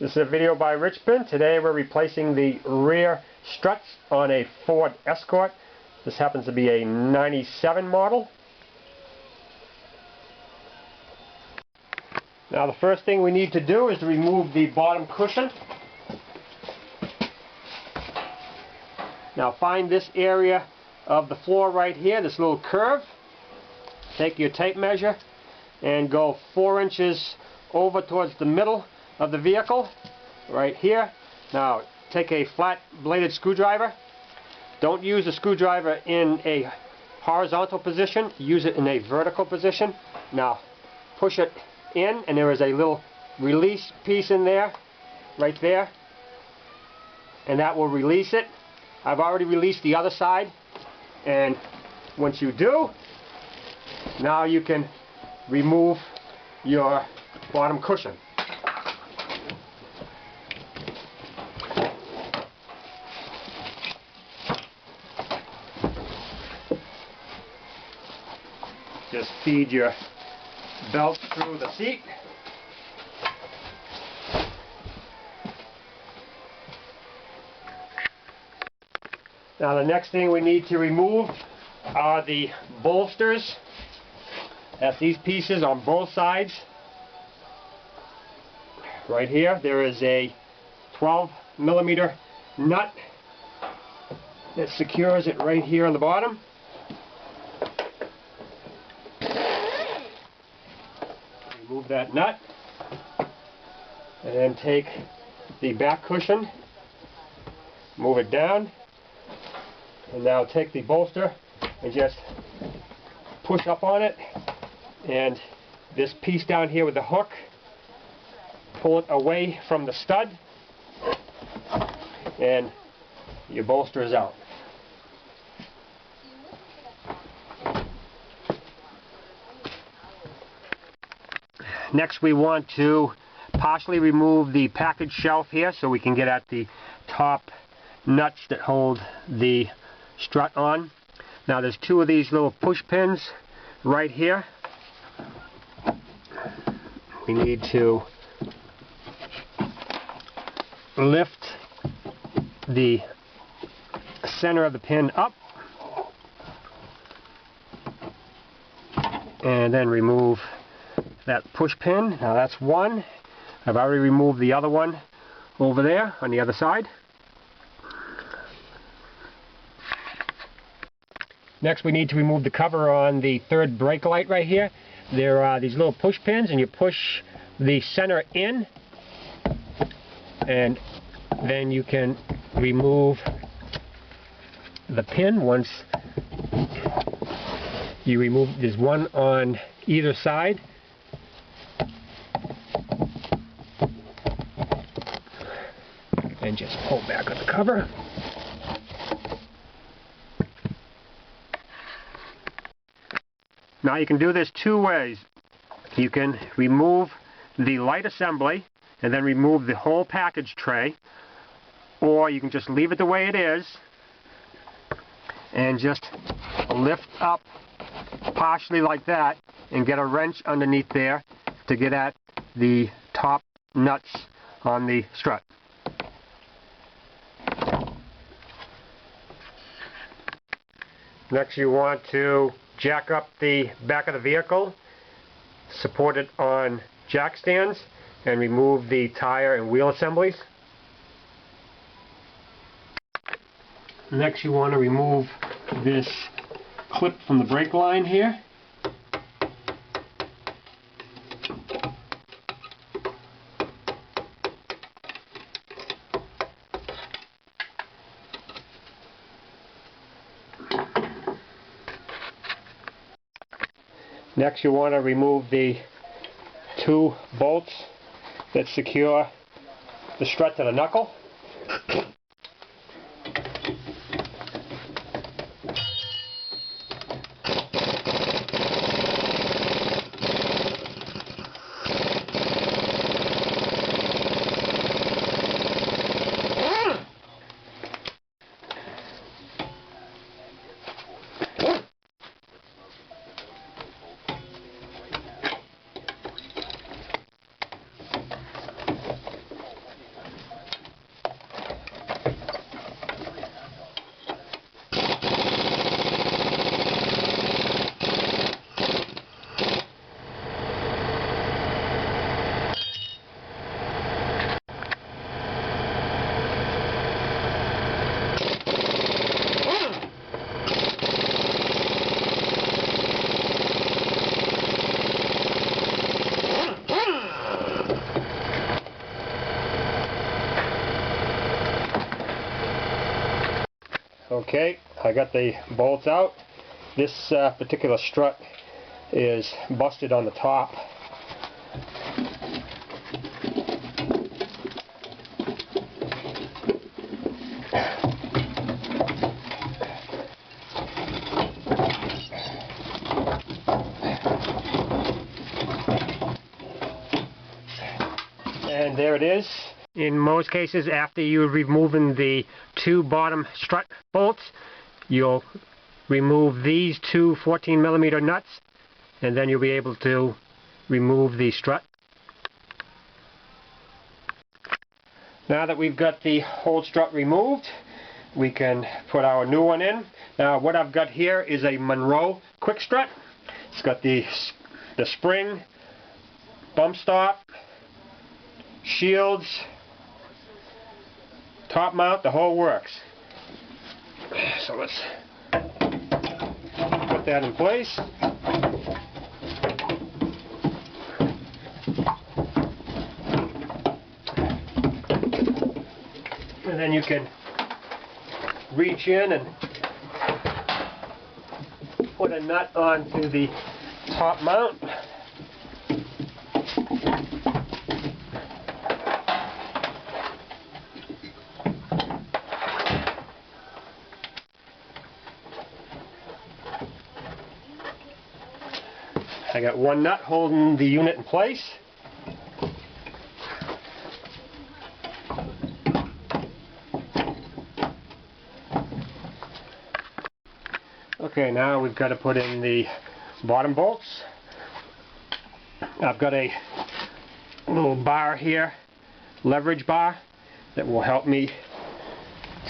This is a video by Richmond. Today we're replacing the rear struts on a Ford Escort. This happens to be a 97 model. Now the first thing we need to do is to remove the bottom cushion. Now find this area of the floor right here, this little curve. Take your tape measure and go 4 inches over towards the middle of the vehicle, right here. Now take a flat bladed screwdriver. Don't use the screwdriver in a horizontal position, use it in a vertical position. Now push it in, and there is a little release piece in there, right there, and that will release it. I've already released the other side, and once you do, now you can remove your bottom cushion. Just feed your belt through the seat. Now the next thing we need to remove are the bolsters. That's these pieces on both sides. Right here there is a 12mm nut that secures it right here on the bottom. Remove that nut, and then take the back cushion, move it down, and now take the bolster and just push up on it, and this piece down here with the hook, pull it away from the stud, and your bolster is out. Next we want to partially remove the package shelf here so we can get at the top nuts that hold the strut on. Now there's 2 of these little push pins right here. We need to lift the center of the pin up and then remove that push pin. Now that's one. I've already removed the other one over there on the other side. Next we need to remove the cover on the third brake light right here. There are these little push pins, and you push the center in, and then you can remove the pin. Once you remove, there's one on either side. And just pull back on the cover. Now you can do this 2 ways. You can remove the light assembly and then remove the whole package tray, or you can just leave it the way it is and just lift up partially like that and get a wrench underneath there to get at the top nuts on the strut. Next you want to jack up the back of the vehicle, support it on jack stands, and remove the tire and wheel assemblies. Next you want to remove this clip from the brake line here. Next you want to remove the 2 bolts that secure the strut to the knuckle. Okay, I got the bolts out. This particular strut is busted on the top. And there it is. In most cases, after you're removing the two bottom strut bolts, you'll remove these two 14mm nuts, and then you'll be able to remove the strut. Now that we've got the old strut removed, we can put our new one in. Now what I've got here is a Monroe quick strut. It's got the spring, bump stop, shields, top mount, the whole works. So let's put that in place. And then you can reach in and put a nut onto the top mount. I got one nut holding the unit in place. Okay, now we've got to put in the bottom bolts. I've got a little bar here, leverage bar, that will help me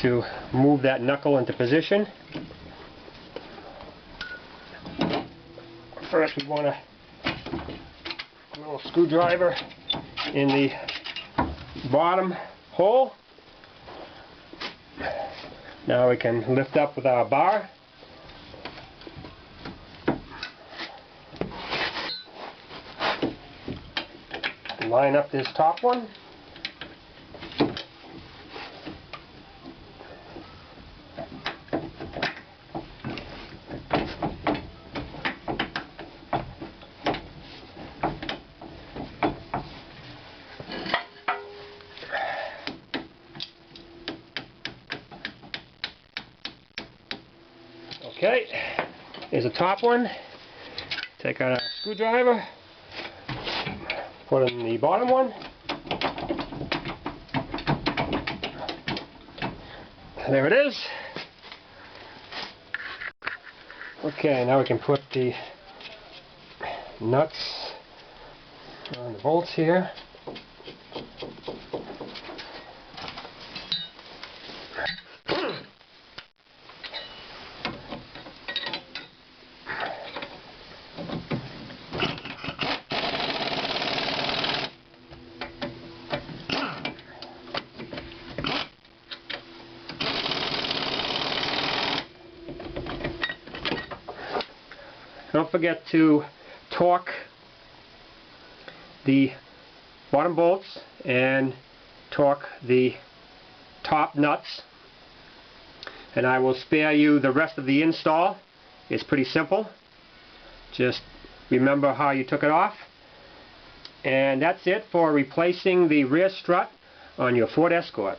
to move that knuckle into position. First we want a little screwdriver in the bottom hole. Now we can lift up with our bar. Line up this top one. Okay, here's the top one. Take out our screwdriver, put in the bottom one. There it is. Okay, now we can put the nuts on the bolts here. Don't forget to torque the bottom bolts and torque the top nuts, and I will spare you the rest of the install. It's pretty simple. Just remember how you took it off. And that's it for replacing the rear strut on your Ford Escort.